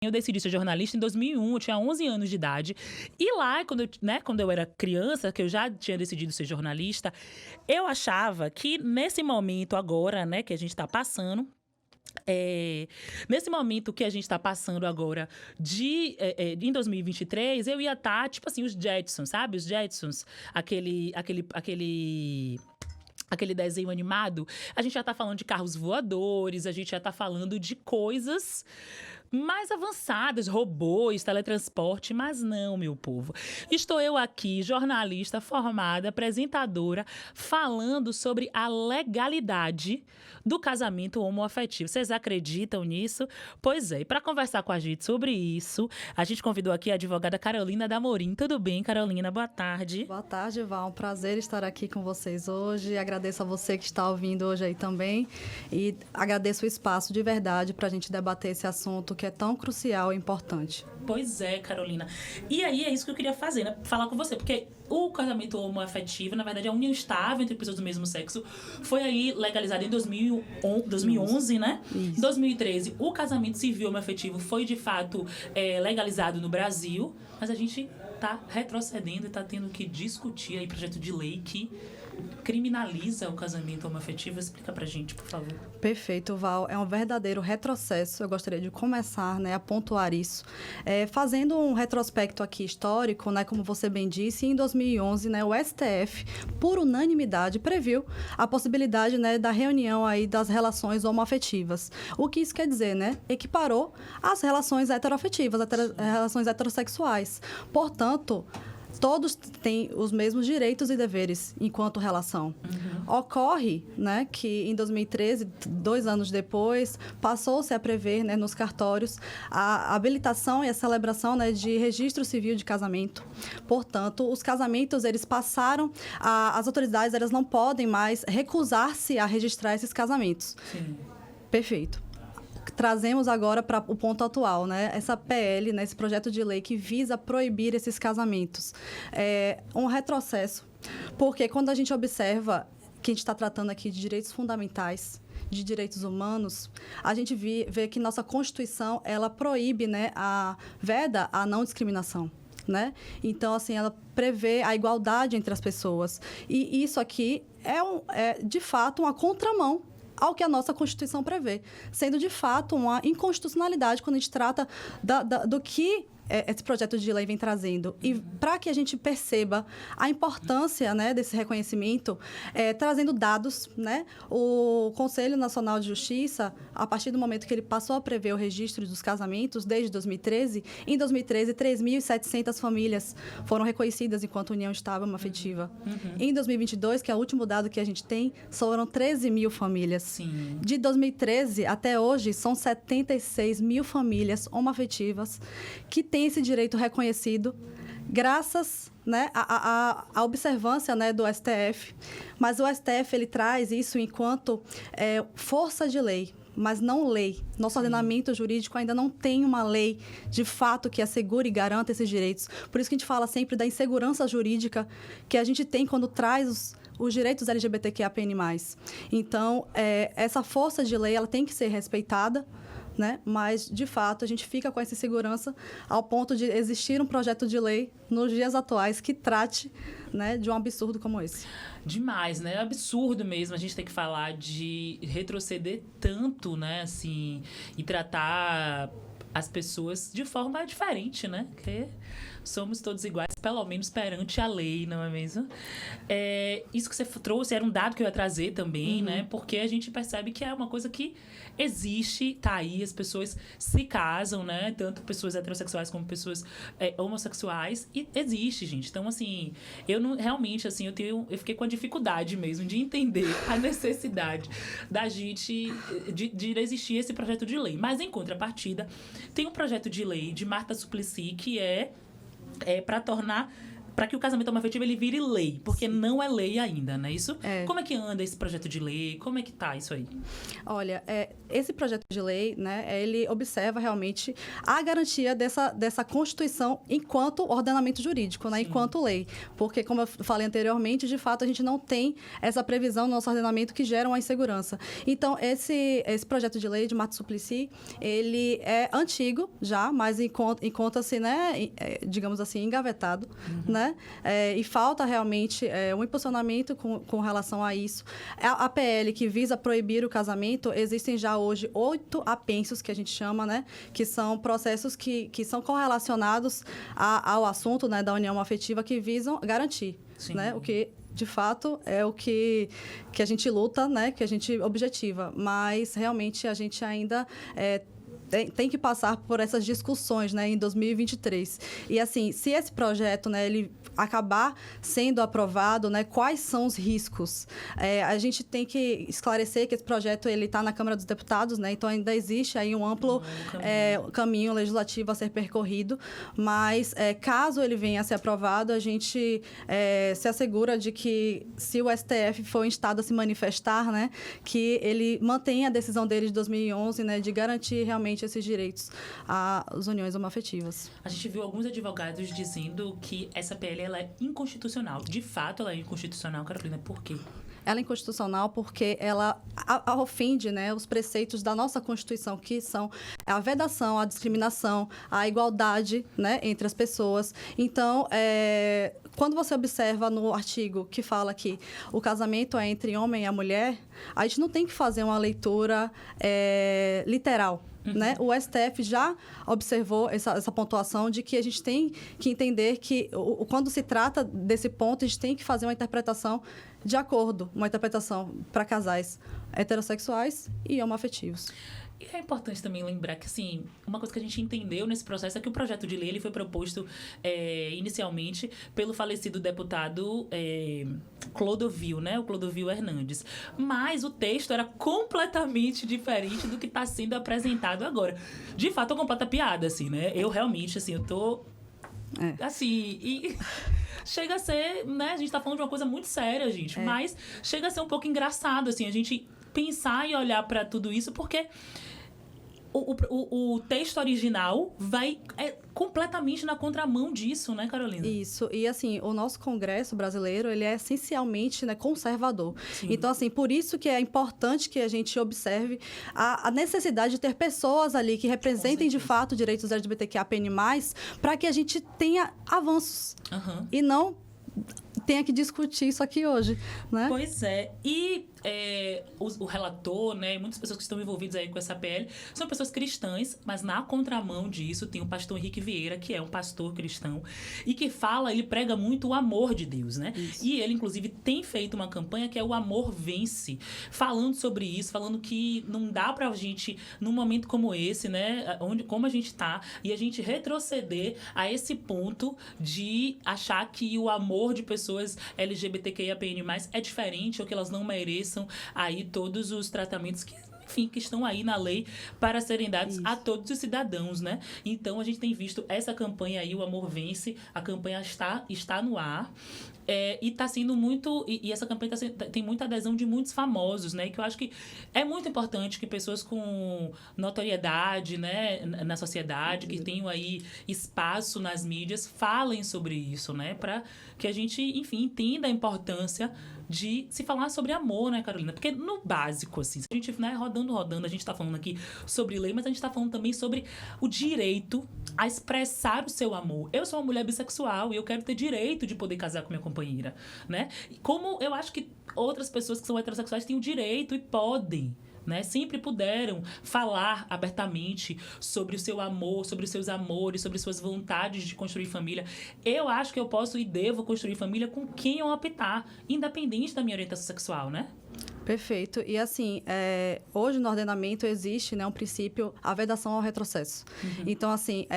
Eu decidi ser jornalista em 2001, eu tinha 11 anos de idade. E lá, quando eu era criança, que eu já tinha decidido ser jornalista, eu achava que nesse momento agora, né, que a gente está passando, nesse momento que a gente está passando agora em 2023, eu ia estar, tipo assim, os Jetsons, sabe? Os Jetsons, aquele desenho animado, a gente já tá falando de carros voadores, a gente já tá falando de coisas mais avançadas, robôs, teletransporte, mas não, meu povo. Estou eu aqui, jornalista formada, apresentadora, falando sobre a legalidade do casamento homoafetivo. Vocês acreditam nisso? Pois é, e para conversar com a gente sobre isso, a gente convidou aqui a advogada Carolina Damorim. Tudo bem, Carolina? Boa tarde. Boa tarde, Val. Um prazer estar aqui com vocês hoje. Agradeço a você que está ouvindo hoje aí também. E agradeço o espaço de verdade para a gente debater esse assunto que é tão crucial e importante. Pois é, Carolina. E aí é isso que eu queria fazer, né? Falar com você, porque o casamento homoafetivo, na verdade, é a união estável entre pessoas do mesmo sexo. Foi aí legalizado em 2011, né? Isso. Em 2013, o casamento civil homoafetivo foi, de fato, legalizado no Brasil. Mas a gente tá retrocedendo e tá tendo que discutir aí projeto de lei que criminaliza o casamento homoafetivo. Explica pra gente, por favor. Perfeito, Val. É um verdadeiro retrocesso. Eu gostaria de começar, né, a pontuar isso. Fazendo um retrospecto aqui histórico, né, como você bem disse, em 2011, né, o STF, por unanimidade, previu a possibilidade, né, da reunião aí das relações homoafetivas. O que isso quer dizer, né? Equiparou as relações heteroafetivas, relações heterossexuais. Portanto, todos têm os mesmos direitos e deveres enquanto relação. Ocorre, né, que em 2013, 2 anos depois, passou-se a prever, né, nos cartórios a habilitação e a celebração, né, de registro civil de casamento. Portanto, os casamentos, eles passaram, as autoridades, elas não podem mais recusar-se a registrar esses casamentos. Sim. Perfeito. Trazemos agora para o ponto atual, né? Essa PL, né? Esse projeto de lei que visa proibir esses casamentos. É um retrocesso, porque quando a gente observa que a gente está tratando aqui de direitos fundamentais, de direitos humanos, a gente vê que nossa Constituição, ela proíbe, né? Veda a não discriminação. Né? Então, assim, ela prevê a igualdade entre as pessoas. E isso aqui é de fato, uma contramão ao que a nossa Constituição prevê, sendo, de fato, uma inconstitucionalidade quando a gente trata do que esse projeto de lei vem trazendo. E para que a gente perceba a importância, né, desse reconhecimento, trazendo dados, né, o Conselho Nacional de Justiça, a partir do momento que ele passou a prever o registro dos casamentos, desde 2013, em 2013, 3.700 famílias foram reconhecidas enquanto união estável homoafetiva. Em 2022, que é o último dado que a gente tem, foram 13 mil famílias. Sim. De 2013 até hoje, são 76 mil famílias homoafetivas que têm esse direito reconhecido graças, né, à observância, né, do STF. Mas o STF, ele traz isso enquanto força de lei, mas não lei. Nosso ordenamento jurídico ainda não tem uma lei, de fato, que assegure e garanta esses direitos. Por isso que a gente fala sempre da insegurança jurídica que a gente tem quando traz os direitos LGBTQIAPN+. Então, essa força de lei, ela tem que ser respeitada, né? Mas, de fato, a gente fica com essa insegurança ao ponto de existir um projeto de lei nos dias atuais que trate, né, de um absurdo como esse. Demais, né? É absurdo mesmo a gente ter que falar de retroceder tanto, né, assim, e tratar as pessoas de forma diferente, né? Porque somos todos iguais, pelo menos perante a lei, não é mesmo? Isso que você trouxe era um dado que eu ia trazer também, né? Porque a gente percebe que é uma coisa que existe, tá aí, as pessoas se casam, né? Tanto pessoas heterossexuais como pessoas homossexuais, e existe, gente. Então, assim, realmente, assim, eu fiquei com a dificuldade mesmo de entender a necessidade da gente, de existir esse projeto de lei. Mas, em contrapartida, tem um projeto de lei de Marta Suplicy que para para que o casamento homoafetivo ele vire lei, porque não é lei ainda, não é isso? É. Como é que anda esse projeto de lei? Como é que tá isso aí? Olha, esse projeto de lei, né, ele observa realmente a garantia dessa Constituição enquanto ordenamento jurídico, né, enquanto lei. Porque, como eu falei anteriormente, de fato, a gente não tem essa previsão no nosso ordenamento que gera uma insegurança. Então, esse projeto de lei de Marta Suplicy, ele é antigo já, mas encontra-se, né, digamos assim, engavetado, né? E falta realmente um impulsionamento com relação a isso. A PL que visa proibir o casamento, existem já hoje 8 apensos, que a gente chama, né? Que são processos que são correlacionados ao assunto, né, da união afetiva, que visam garantir, né? O que, de fato, é o que a gente luta, né? Que a gente objetiva. Mas, realmente, a gente ainda... tem que passar por essas discussões, né, em 2023. E, assim, se esse projeto, né, ele acabar sendo aprovado, né, quais são os riscos? A gente tem que esclarecer que esse projeto ele está na Câmara dos Deputados, né, então ainda existe aí um amplo caminho legislativo a ser percorrido, mas caso ele venha a ser aprovado, a gente se assegura de que, se o STF for instado a se manifestar, né, que ele mantenha a decisão dele de 2011, né, de garantir realmente esses direitos às uniões homoafetivas. A gente viu alguns advogados dizendo que essa PL ela é inconstitucional. De fato, ela é inconstitucional, Carolina. Por quê? Ela é inconstitucional porque ela ofende, né, os preceitos da nossa Constituição, que são a vedação, a discriminação, a igualdade, né, entre as pessoas. Então, quando você observa no artigo que fala que o casamento é entre homem e mulher, a gente não tem que fazer uma leitura literal. Né? O STF já observou essa pontuação de que a gente tem que entender que, quando se trata desse ponto, a gente tem que fazer uma interpretação de acordo, uma interpretação para casais heterossexuais e homoafetivos. E é importante também lembrar que, assim, uma coisa que a gente entendeu nesse processo é que o projeto de lei ele foi proposto inicialmente pelo falecido deputado Clodovil, né? O Clodovil Hernandes. Mas o texto era completamente diferente do que está sendo apresentado agora. De fato, é uma completa piada, assim, né? Eu realmente, assim, eu tô... Assim, e... Chega a ser, né? A gente tá falando de uma coisa muito séria, gente. Mas chega a ser um pouco engraçado, assim, a gente pensar e olhar para tudo isso, porque o texto original vai completamente na contramão disso, né, Carolina? Isso. E, assim, o nosso Congresso brasileiro, ele é essencialmente, né, conservador. Sim. Então, assim, por isso que é importante que a gente observe a necessidade de ter pessoas ali que representem, de fato, direitos LGBTQIA+, para que a gente tenha avanços. E não tenha que discutir isso aqui hoje, né? Pois é. E o relator, né, muitas pessoas que estão envolvidas aí com essa PL são pessoas cristãs, mas na contramão disso tem o pastor Henrique Vieira, que é um pastor cristão e que ele prega muito o amor de Deus, né? Isso. E ele, inclusive, tem feito uma campanha que é o Amor Vence, falando sobre isso, falando que não dá pra gente, num momento como esse, né, como a gente tá, e a gente retroceder a esse ponto de achar que o amor de pessoas LGBTQIAPN+, é diferente ou que elas não mereçam aí todos os tratamentos que estão aí na lei para serem dados a todos os cidadãos, né? Então, a gente tem visto essa campanha aí, o Amor Vence, a campanha está no ar. E está sendo muito... E essa campanha tem muita adesão de muitos famosos, né? Que eu acho que é muito importante que pessoas com notoriedade, né, na sociedade, que tenham aí espaço nas mídias, falem sobre isso, né? Para que a gente, enfim, entenda a importância de se falar sobre amor, né, Carolina? Porque no básico, assim, a gente, né, rodando, a gente tá falando aqui sobre lei, mas a gente tá falando também sobre o direito a expressar o seu amor. Eu sou uma mulher bissexual e eu quero ter direito de poder casar com minha companheira, né? Como eu acho que outras pessoas que são heterossexuais têm o direito e podem, né? Sempre puderam falar abertamente sobre o seu amor, sobre os seus amores, sobre suas vontades de construir família. Eu acho que eu posso e devo construir família com quem eu optar, independente da minha orientação sexual, né? Perfeito. E assim, hoje no ordenamento existe, né, um princípio, a vedação ao retrocesso. Então, assim,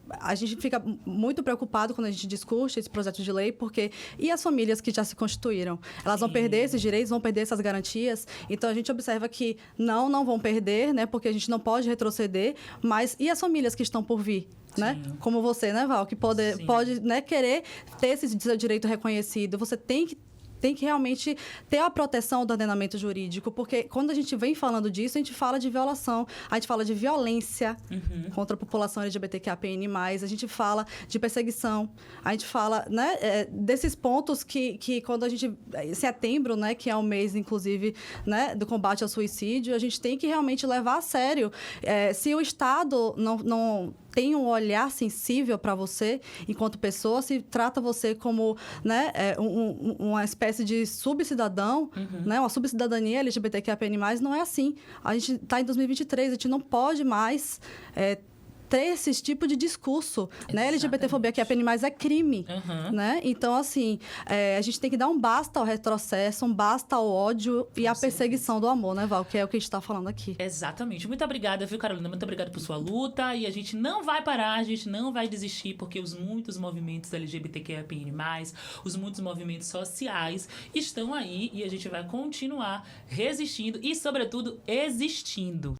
a gente fica muito preocupado quando a gente discute esse projeto de lei, porque e as famílias que já se constituíram? Elas vão perder esses direitos, vão perder essas garantias? Então, a gente observa que não vão perder, né, porque a gente não pode retroceder, mas e as famílias que estão por vir? Né? Como você, né, Val? Que pode né, querer ter esse direito reconhecido. Você tem que realmente ter a proteção do ordenamento jurídico, porque quando a gente vem falando disso, a gente fala de violação, a gente fala de violência contra a população LGBTQIAPN+, a gente fala de perseguição, a gente fala, né, desses pontos que quando a gente... Setembro, né, que é o mês, inclusive, né, do combate ao suicídio, a gente tem que realmente levar a sério. Se o Estado não tem um olhar sensível para você, enquanto pessoa, se trata você como, né, uma espécie de subcidadão, né, uma subcidadania LGBTQIAPN+, não é assim. A gente está em 2023, a gente não pode mais ter esse tipo de discurso, né? LGBTfobia que é crime, né? Então, assim, a gente tem que dar um basta ao retrocesso, um basta ao ódio e à perseguição do amor, né, Val? Que é o que a gente está falando aqui. Exatamente. Muito obrigada, viu, Carolina? Muito obrigada por sua luta. E a gente não vai parar, a gente não vai desistir, porque os muitos movimentos LGBTQIAPN+, os muitos movimentos sociais estão aí e a gente vai continuar resistindo e, sobretudo, existindo.